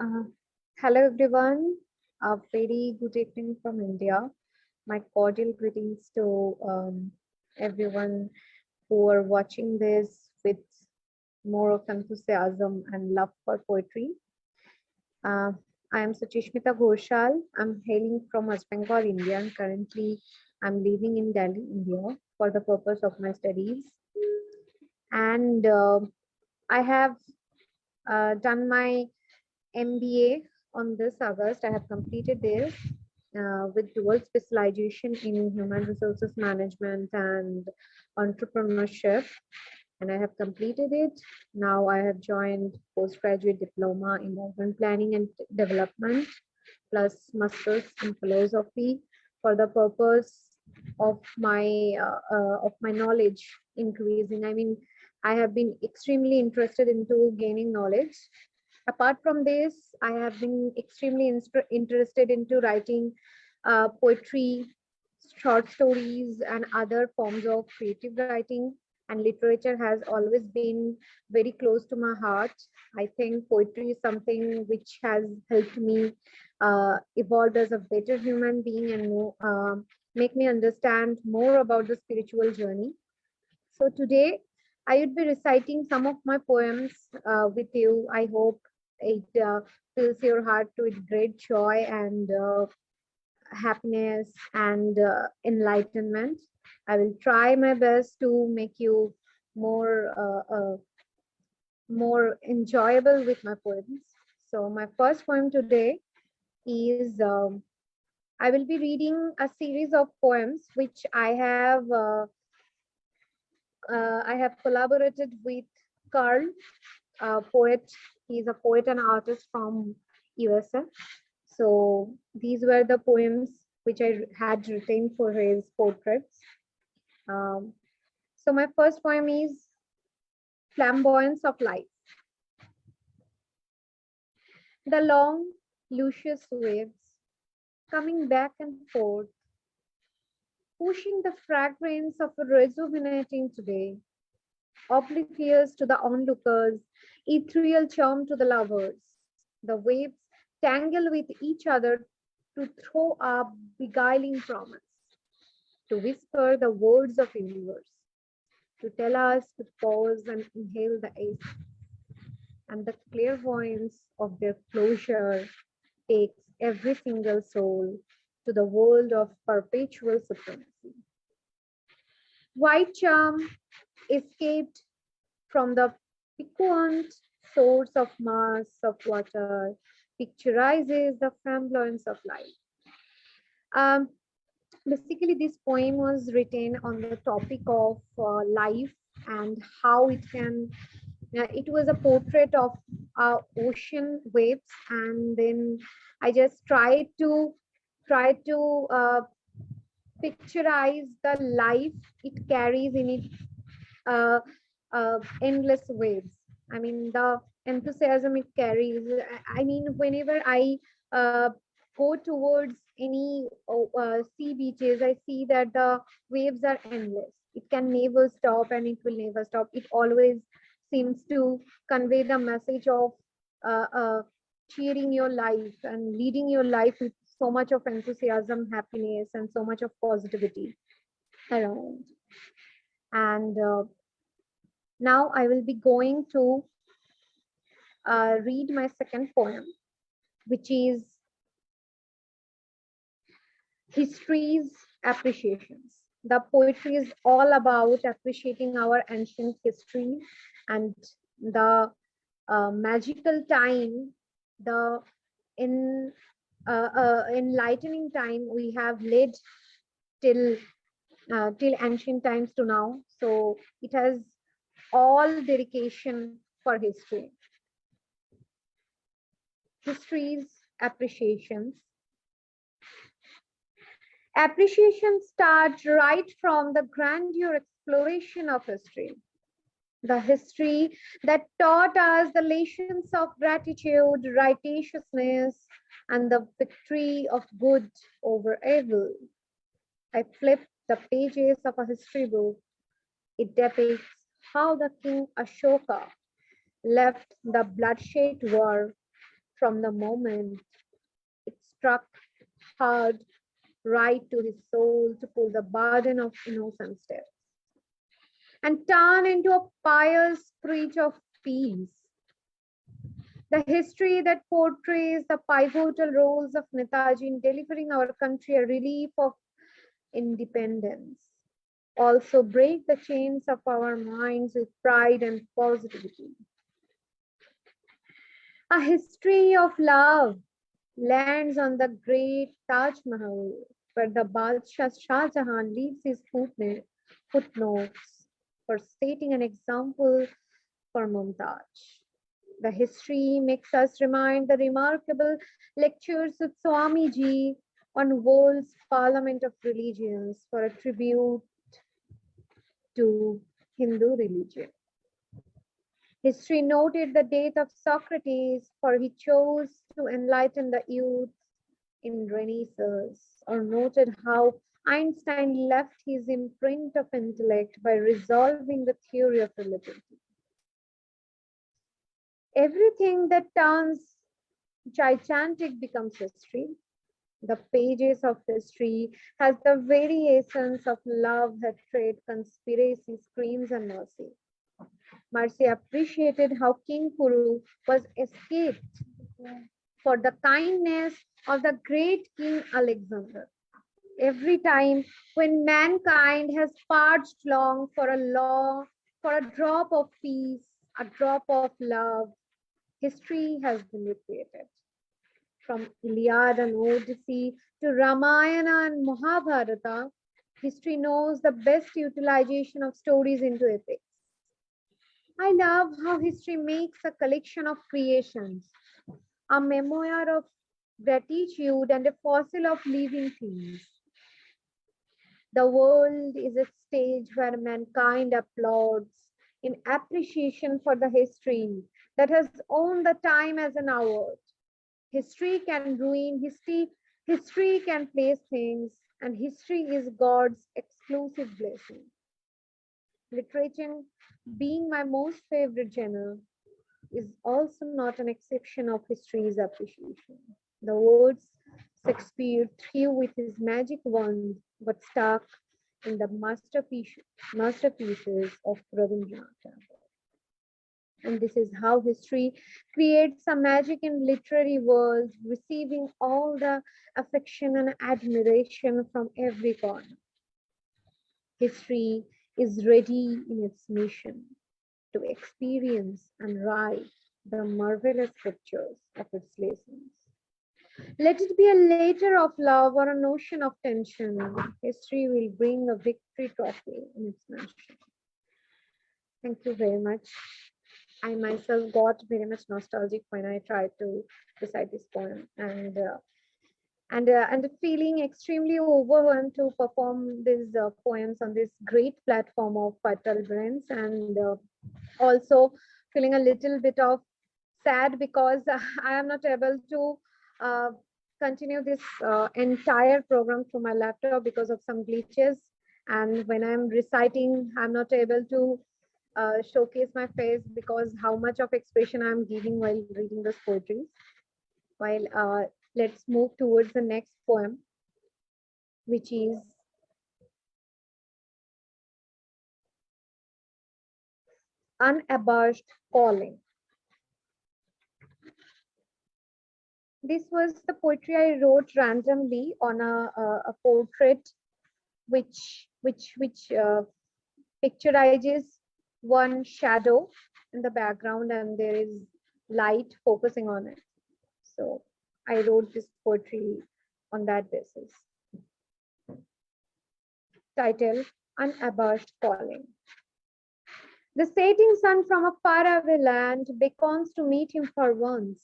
Uh, Hello everyone, a very good evening from India. My cordial greetings to everyone who are watching this with more of enthusiasm and love for poetry. Uh, I am Suchismita Ghosal. I'm hailing from West Bengal, India, and currently I'm living in Delhi, India, for the purpose of my studies. And I have done my MBA on this August. I have completed this with dual specialization in human resources management and entrepreneurship, and I have completed it. Now I have joined postgraduate diploma in urban planning and development, plus masters in philosophy for the purpose of my knowledge increasing. I mean, I have been extremely interested into gaining knowledge. Apart from this, I have been extremely interested into writing poetry, short stories, and other forms of creative writing. And literature has always been very close to my heart. I think poetry is something which has helped me evolve as a better human being and make me understand more about the spiritual journey. So today, I would be reciting some of my poems with you. I hope it fills your heart with great joy and happiness and enlightenment. I will try my best to make you more more enjoyable with my poems. So my first poem today is I will be reading a series of poems which I have collaborated with Carl, a poet. He's a poet and artist from USA. So these were the poems which I had written for his portraits. Um, so my first poem is Flamboyance of Life. The long, luscious waves coming back and forth, pushing the fragrance of a rejuvenating today, oblivious to the onlookers, ethereal charm to the lovers. The waves tangle with each other to throw up beguiling promise, to whisper the words of universe, to tell us to pause and inhale the air, and the clairvoyance of their closure takes every single soul to the world of perpetual supremacy. White charm escaped from the piquant source of mass of water, picturizes the flamboyance of life. Um, Basically, this poem was written on the topic of life and how it can. It was a portrait of ocean waves, and then I just tried to picturize the life it carries in its uh, endless waves. I mean, the enthusiasm it carries. I mean, whenever I go towards any sea beaches, I see that the waves are endless. It can never stop and it will never stop. It always seems to convey the message of uh, uh, cheering your life and leading your life with so much of enthusiasm, happiness, and so much of positivity around. And now I will be going to read my second poem, which is History's Appreciations. The poetry is all about appreciating our ancient history and the magical time, the in enlightening time we have led till till ancient times to now. So it has all dedication for history. History's appreciations. Appreciation starts right from the grandeur exploration of history. The history that taught us the lessons of gratitude, righteousness, and the victory of good over evil. I flipped the pages of a history book It depicts how the king Ashoka left the bloodshed war from the moment it struck hard right to his soul to pull the burden of innocent steps and turn into a pious preach of peace. The history that portrays the pivotal roles of Netaji in delivering our country a relief of independence also break the chains of our minds with pride and positivity. A history of love lands on the great Taj Mahal, where the Badshah Shah Jahan leaves his footnotes for setting an example for Montage. The history makes us remind the remarkable lectures of Swamiji on world's parliament of religions for a tribute to Hindu religion. History noted the death of Socrates, for he chose to enlighten the youth in Renaissance, or noted how Einstein left his imprint of intellect by resolving the theory of relativity. Everything that turns gigantic becomes history. The pages of history has the very essence of love, hatred, conspiracy, screams, and mercy. Mercy appreciated how King Kuru was escaped for the kindness of the great King Alexander. Every time when mankind has parched long for for a drop of peace, a drop of love, history has been recreated. From Iliad and Odyssey to Ramayana and Mahabharata, history knows the best utilization of stories into epics. I love how history makes a collection of creations, a memoir of gratitude, and a fossil of living things. The world is a stage where mankind applauds in appreciation for the history that has owned the time as an award. History can ruin, history can place things, and history is God's exclusive blessing. Literature, being my most favorite genre, is also not an exception of history's appreciation. The words Shakespeare threw with his magic wand got stuck in the masterpieces of Rabindranath Tagore. And this is how history creates a magic in literary world, receiving all the affection and admiration from every corner. History is ready in its mission to experience and write the marvelous scriptures of its lessons. Let it be a letter of love or a notion of tension. History will bring a victory trophy in its mansion. Thank you very much. I myself got very much nostalgic when I tried to recite this poem, and feeling extremely overwhelmed to perform these poems on this great platform of Fatal Brains, and also feeling a little bit of sad because I am not able to uh, continue this entire program through my laptop because of some glitches. And when I'm reciting, I'm not able to showcase my face because how much of expression I'm giving while reading those poetries. While let's move towards the next poem, which is Unabashed Calling. This was the poetry I wrote randomly on a portrait which picturizes one shadow in the background and there is light focusing on it. So I wrote this poetry on that basis. Title Unabashed Calling. The setting sun from a faraway land beckons to meet him for once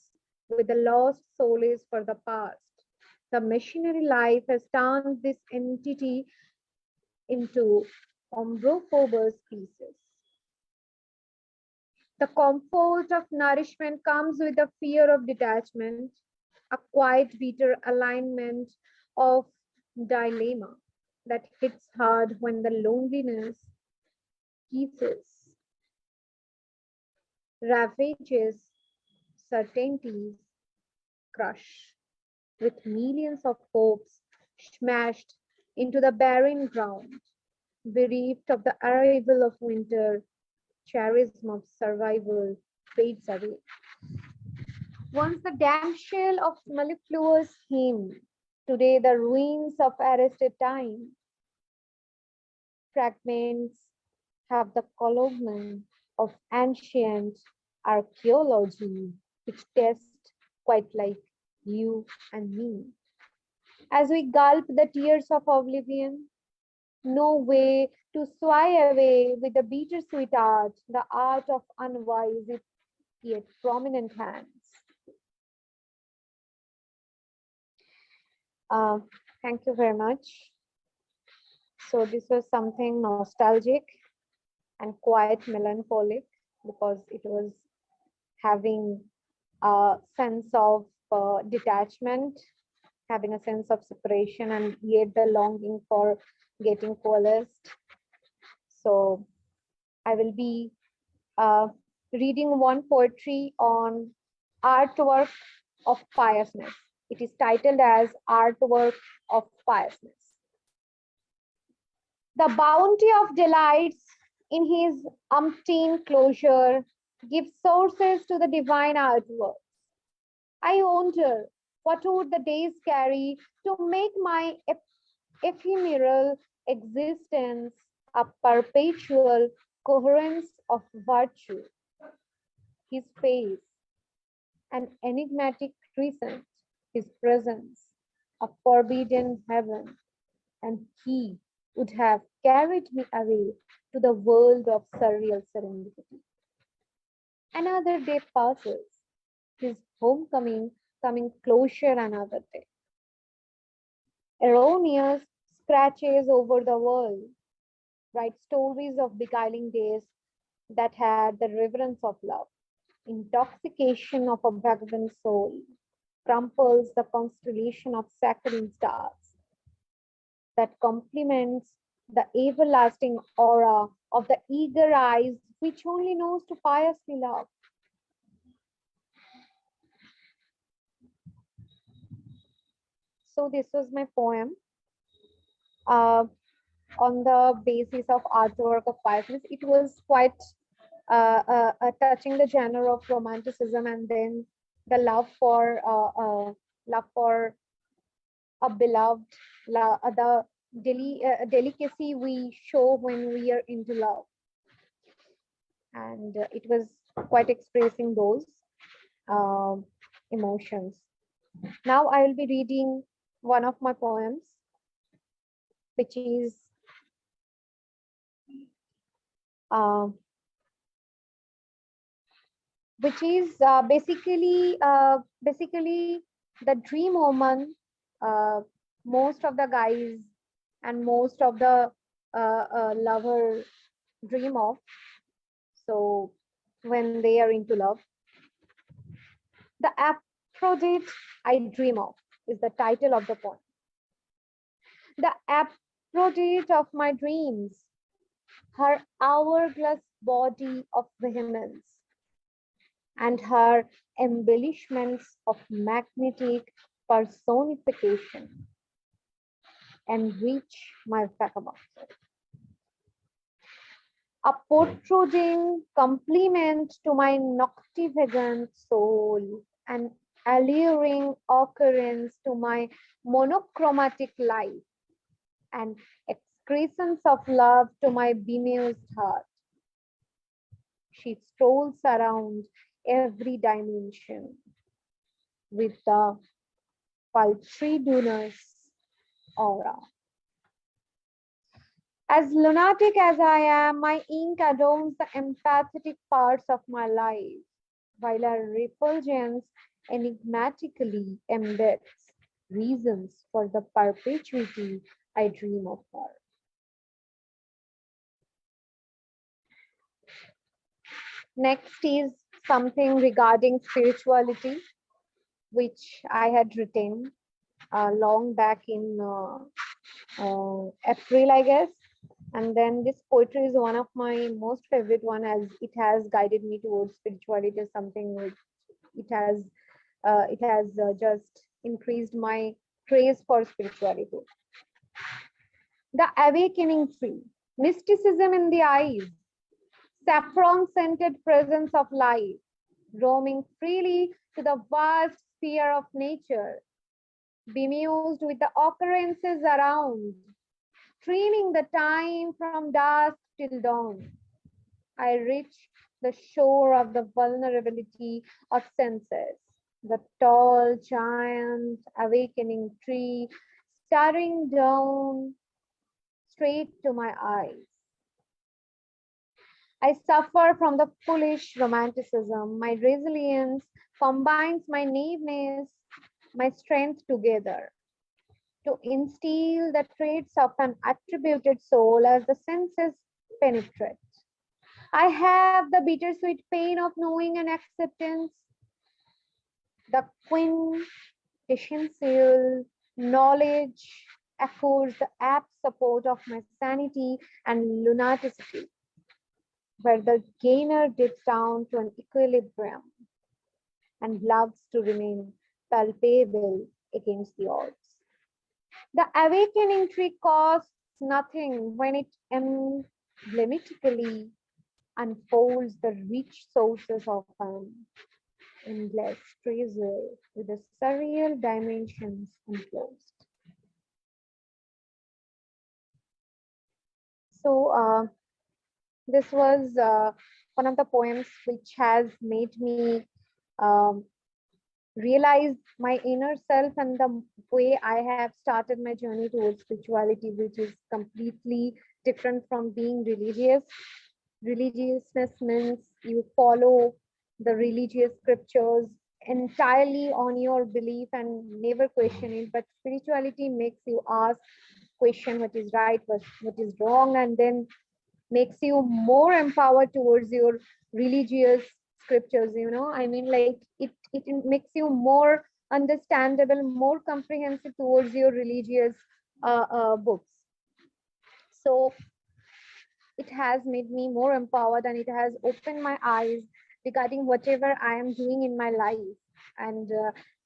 with the lost solace for the past. The missionary life has turned this entity into ombrophobous pieces. The comfort of nourishment comes with the fear of detachment, a quiet, bitter alignment of dilemma that hits hard when the loneliness pieces, ravages, certainties, crush, with millions of hopes smashed into the barren ground, bereft of the arrival of winter, charism of survival fades away. Once the damsel of mellifluous hymn, today the ruins of arrested time, fragments have the cognomen of ancient archaeology, which test quite like you and me. As we gulp the tears of oblivion, no way to sway away with the bittersweet art, the art of unwise yet prominent hands. Uh, Thank you very much. So this was something nostalgic and quite melancholic because it was having a sense of detachment, having a sense of separation, and yet the longing for getting coalesced. So I will be uh, reading one poetry on artwork of piousness. It is titled as Artwork of Piousness. The bounty of delights in his umpteen closure gives sources to the divine artwork. I wonder what would the days carry to make my ephemeral existence a perpetual coherence of virtue. His face, an enigmatic crescent, his presence, a forbidden heaven, and he would have carried me away to the world of surreal serendipity. Another day passes, his homecoming coming closer another day. Erroneous scratches over the world, write stories of beguiling days that had the reverence of love. Intoxication of a vagabond soul crumples the constellation of saccharine stars that complements the everlasting aura of the eager eyes which only knows to piously love. So this was my poem uh, on the basis of artwork of piousness. It was quite touching the genre of romanticism, and then the love for a beloved, the delicacy we show when we are into love, and it was quite expressing those um emotions. Now I will be reading one of my poems, which is uh, basically the dream woman, uh, most of the guys and most of the lover dream of. So when they are into love, the Aphrodite I dream of is the title of the poem. The Aphrodite of my dreams, her hourglass body of vehemence, and her embellishments of magnetic personification enrich my vocabulary. A protruding compliment to my noctivagant soul, an alluring occurrence to my monochromatic life, and excrescence of love to my bemused heart. She strolls around every dimension with the pulchridunous aura. As lunatic as I am, my ink adorns the empathetic parts of my life, while her refulgence enigmatically embeds reasons for the perpetuity I dream of her. Next is something regarding spirituality, which I had written long back in April, I guess. And then this poetry is one of my most favorite one, as it has guided me towards spirituality, something which it has just increased my craze for spirituality. The awakening tree, mysticism in the eyes, saffron scented presence of life, roaming freely to the vast sphere of nature, bemused with the occurrences around, dreaming the time from dusk till dawn. I reach the shore of the vulnerability of senses, the tall, giant, awakening tree staring down straight to my eyes. I suffer from the foolish romanticism. My resilience combines my naiveness, my strength together to instill the traits of an attributed soul as the senses penetrate. I have the bittersweet pain of knowing and acceptance, the quintessential knowledge accords the apt support of my sanity and lunaticity, where the gainer dips down to an equilibrium and loves to remain palpable against the odds. The awakening tree costs nothing when it emblematically unfolds the rich sources of an endless treasure with the surreal dimensions enclosed. So, this was one of the poems which has made me um, realize my inner self and the way I have started my journey towards spirituality, which is completely different from being religious. Religiousness means you follow the religious scriptures entirely on your belief and never question it. But spirituality makes you ask, question what is right, what is wrong, and then makes you more empowered towards your religious scriptures. I mean, like it makes you more understandable, more comprehensive towards your religious books. So it has made me more empowered, and it has opened my eyes regarding whatever I am doing in my life, and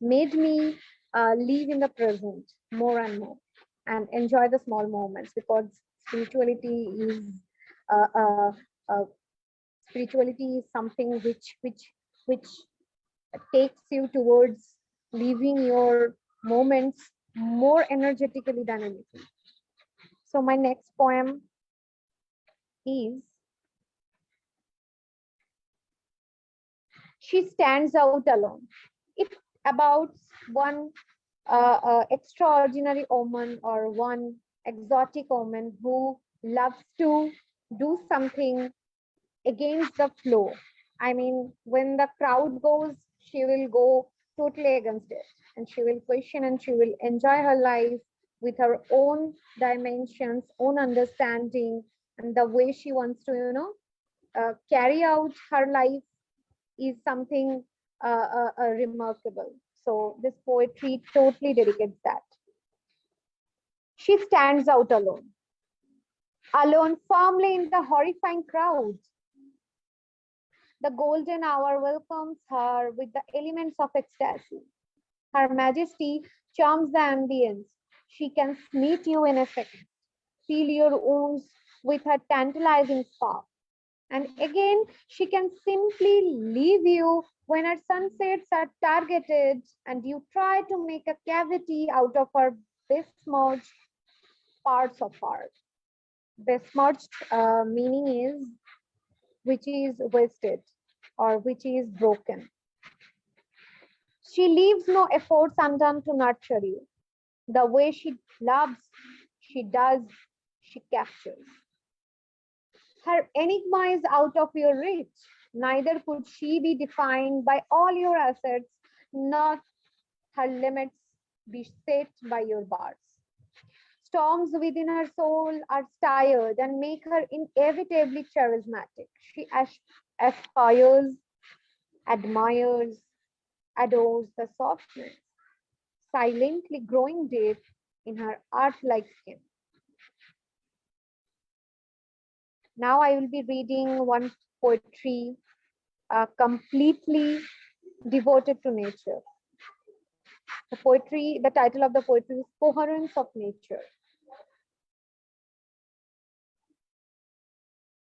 made me live in the present more and more and enjoy the small moments, because spirituality is uh, uh, uh, spirituality is something which takes you towards living your moments more energetically than anything. So my next poem is She Stands Out Alone. It's about one extraordinary woman or one exotic woman who loves to do something against the flow. I mean, when the crowd goes, she will go totally against it, and she will question and she will enjoy her life with her own dimensions, own understanding, and the way she wants to, carry out her life is something remarkable. So this poetry totally dedicates that. She stands out alone, alone firmly in the horrifying crowd. The golden hour welcomes her with the elements of ecstasy. Her majesty charms the ambience. She can smite you in a second, seal your wounds with her tantalizing spark. And again, she can simply leave you when her sunsets are targeted and you try to make a cavity out of her besmirched parts of her. Besmirched meaning is which is wasted or which is broken. She leaves no efforts undone to nurture you. The way she loves, she does, she captures. Her enigma is out of your reach. Neither could she be defined by all your assets, nor her limits be set by your bars. Storms within her soul are stirred and make her inevitably charismatic. She aspires, admires, adores the softness, silently growing deep in her art like skin. Now I will be reading one poetry completely devoted to nature. The title of the poetry is Coherence of Nature.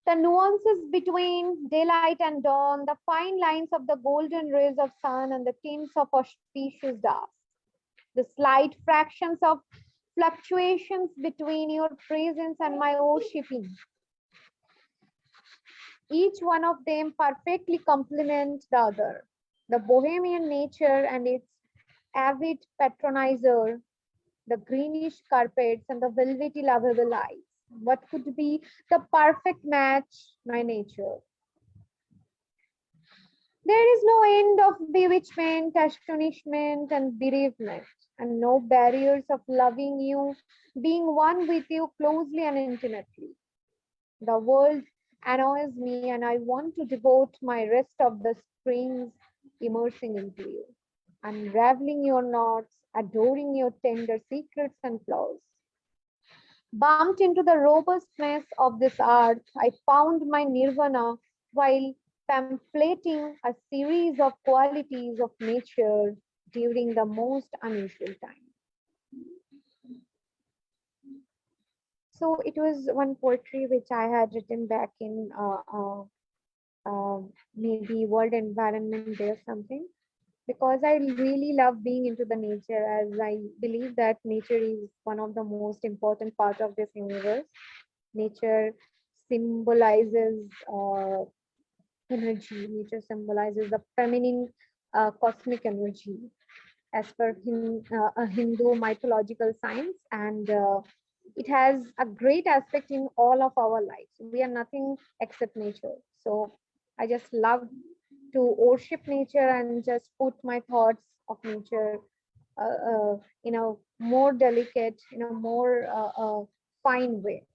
The nuances between daylight and dawn, the fine lines of the golden rays of sun and the tints of auspicious dusk, the slight fractions of fluctuations between your presence and my worshipping. Each one of them perfectly complements the other. The bohemian nature and its avid patronizer, the greenish carpets and the velvety lovable eyes. What could be the perfect match? My nature. There is no end of bewitchment, astonishment, and bereavement, and no barriers of loving you, being one with you closely and intimately. The world annoys me, and I want to devote my rest of the springs immersing into you, unraveling your knots, adoring your tender secrets and flaws. Bumped into the robustness of this earth, I found my nirvana while pamphleting a series of qualities of nature during the most unusual time. So it was one poetry which I had written back in maybe World Environment Day or something, because I really love being into the nature, as I believe that nature is one of the most important part of this universe. Nature symbolizes energy. Nature symbolizes the feminine cosmic energy, as per a Hindu mythological science, and it has a great aspect in all of our lives. We are nothing except nature. So I just love to worship nature and just put my thoughts of nature in a more delicate, in a more fine way.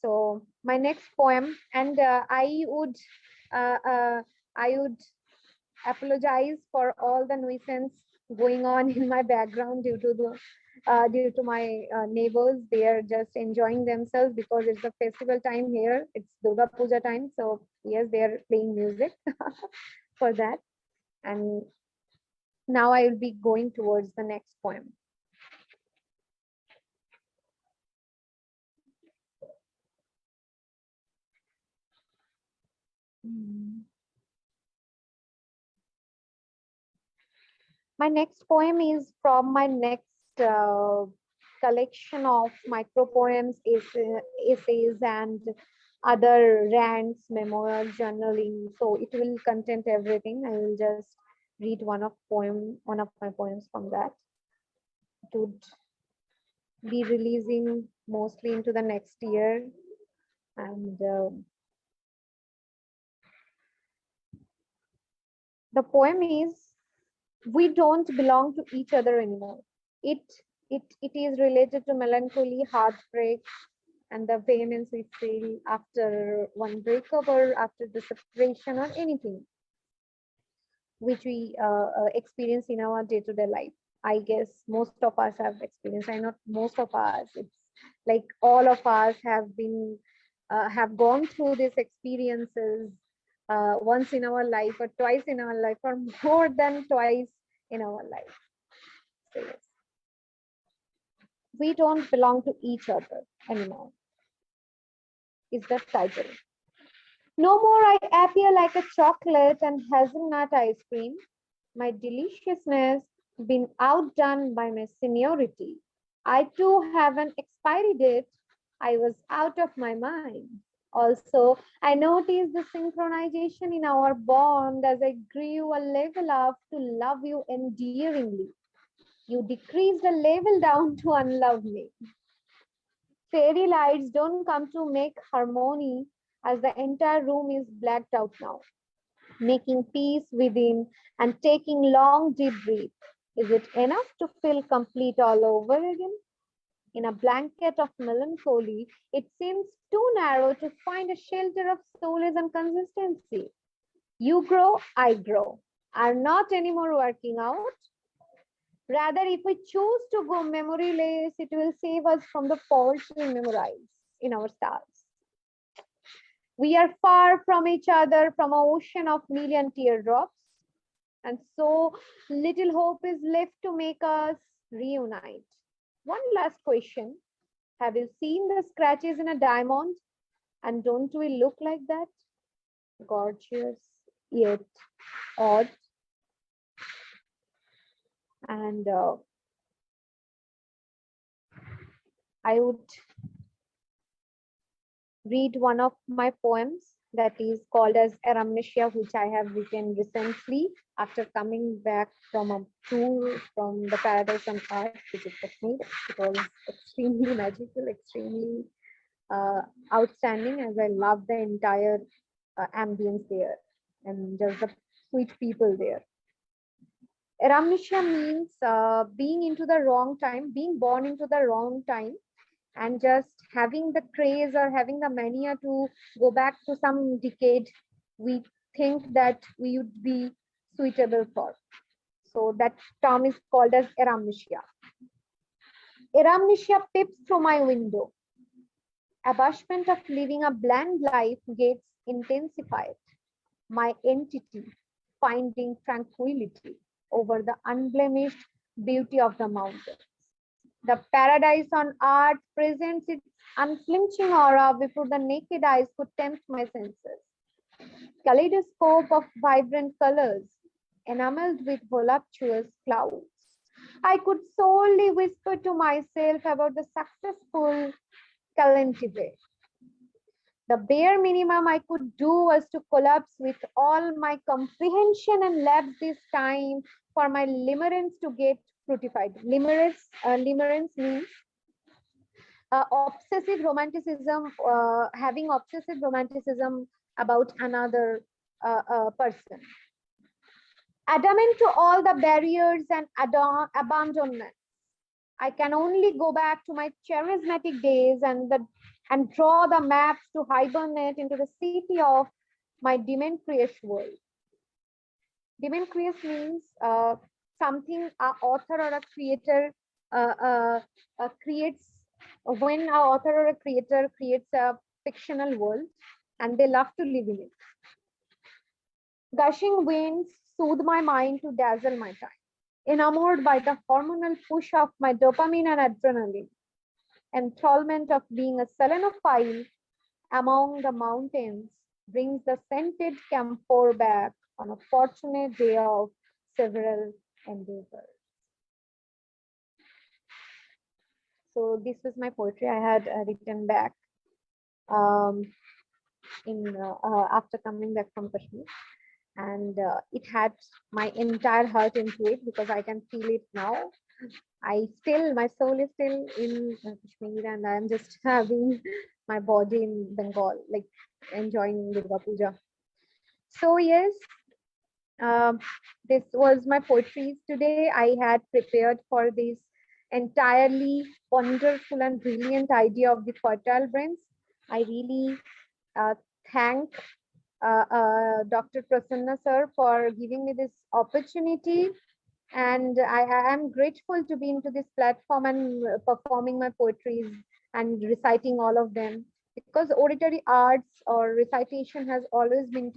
So my next poem, and uh, uh, I would apologize for all the nuisance going on in my background due to my neighbors. They are just enjoying themselves because it's a festival time here. It's Durga Puja time, so yes, they are playing music for that. And now I will be going towards the next poem. Mm. My next poem is from my next collection of micro poems, essays, and other rants, memoir, journaling. So it will contain everything. I will just read one of my poems from that. It would be releasing mostly into the next year, and the poem is "We don't belong to each other anymore." It it is related to melancholy, heartbreak, and the vehemence we feel after one breakup or after the separation or anything which we experience in our day-to-day life. I guess most of us have experienced. I not most of us. It's like all of us have gone through these experiences once in our life or twice in our life or more than twice in our life. So yes, we don't belong to each other anymore is the title. No more I appear like a chocolate and hazelnut ice cream, my deliciousness been outdone by my seniority. I too have an expiry date. I was out of my mind. Also, I noticed the synchronization in our bond as I grew a level up to love you endearingly. You decreased a level down to unlove me. Fairy lights don't come to make harmony as the entire room is blacked out now. Making peace within and taking long deep breaths. Is it enough to feel complete all over again? In a blanket of melancholy, it seems too narrow to find a shelter of solace and consistency. You grow, I grow. Are not anymore working out. Rather, if we choose to go memoryless, it will save us from the faults we memorize in our stars. We are far from each other from an ocean of million teardrops, and so little hope is left to make us reunite. One last question. Have you seen the scratches in a diamond? And don't we look like that? Gorgeous, yet odd. And I would read one of my poems that is called as Amnesia, which I have written recently after coming back from a tour from the Paradise on Art, which is Kashmir. It was extremely magical, extremely uh, outstanding, as I love the entire ambience there and just the sweet people there. Amnesia means being into the wrong time, being born into the wrong time, and just having the craze or having the mania to go back to some decade we think that we would be suitable for. So that term is called as eramnesia. Eramnesia peeps through my window. Abashment of living a bland life gets intensified. My entity finding tranquility over the unblemished beauty of the mountains. The paradise on earth presents its unflinching aura before the naked eyes could tempt my senses. Kaleidoscope of vibrant colors, enameled with voluptuous clouds. I could solely whisper to myself about the successful Calentive. The bare minimum I could do was to collapse with all my comprehension and lapse this time for my limerence to get fruitified. Limerence means obsessive romanticism, having obsessive romanticism about another person. Adamant to all the barriers and abandonment. I can only go back to my charismatic days and draw the maps to hibernate into the city of my demencrious world. Demencrious means something an author or a creator creates when an author or a creator creates a fictional world and they love to live in it. Gushing winds soothe my mind to dazzle my time. Enamored by the hormonal push of my dopamine and adrenaline, enthrallment of being a selenophile among the mountains brings the scented camphor back on a fortunate day of several endeavors. So this was my poetry I had written back um, in after coming back from Kashmir, and it had my entire heart into it because I can feel it now. My soul is still in Kashmir, and I'm just having my body in Bengal, like enjoying Durga Puja. So yes, um, this was my poetry today. I had prepared for this entirely wonderful and brilliant idea of the fertile brains. I really uh, thank Dr. Prasanna sir for giving me this opportunity, and I am grateful to be into this platform and performing my poetries and reciting all of them, because auditory arts or recitation has always been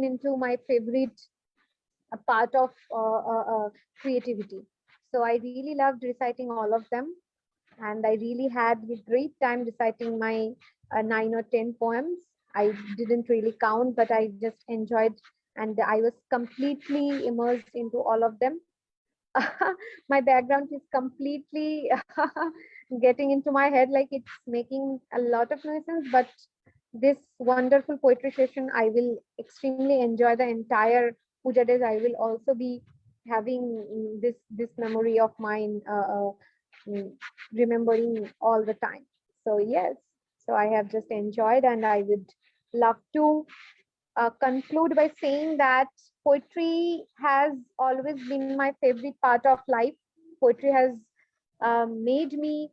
into my favorite part of creativity. So I really loved reciting all of them, and I really had a great time reciting my 9 or 10 poems. I didn't really count, but I just enjoyed, and I was completely immersed into all of them. My background is completely getting into my head, like it's making a lot of nuisance, but this wonderful poetry session, I will extremely enjoy the entire puja days. I will also be having this memory of mine, mm, remembering all the time. So yes, so I have just enjoyed, and I would love to conclude by saying that poetry has always been my favorite part of life. Poetry has made me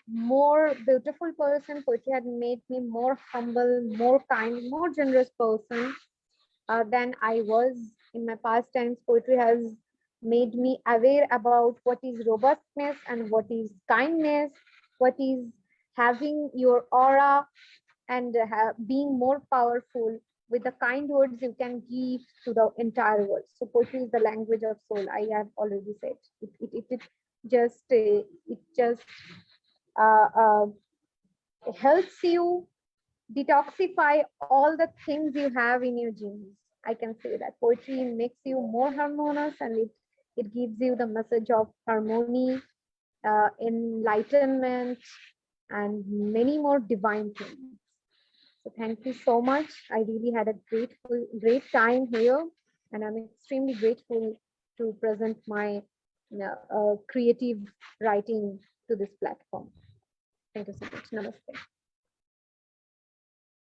more beautiful person. Poetry had made me more humble, more kind, more generous person than I was in my past times. Poetry has made me aware about what is robustness and what is kindness, what is having your aura and being more powerful with the kind words you can give to the entire world. So poetry is the language of soul. I have already said it just helps you detoxify all the things you have in your genes. I can say that poetry makes you more harmonious, and it gives you the message of harmony, enlightenment, and many more divine things. So thank you so much. I really had a great time here, and I'm extremely grateful to present my creative writing to this platform. Thank you so much. Namaste.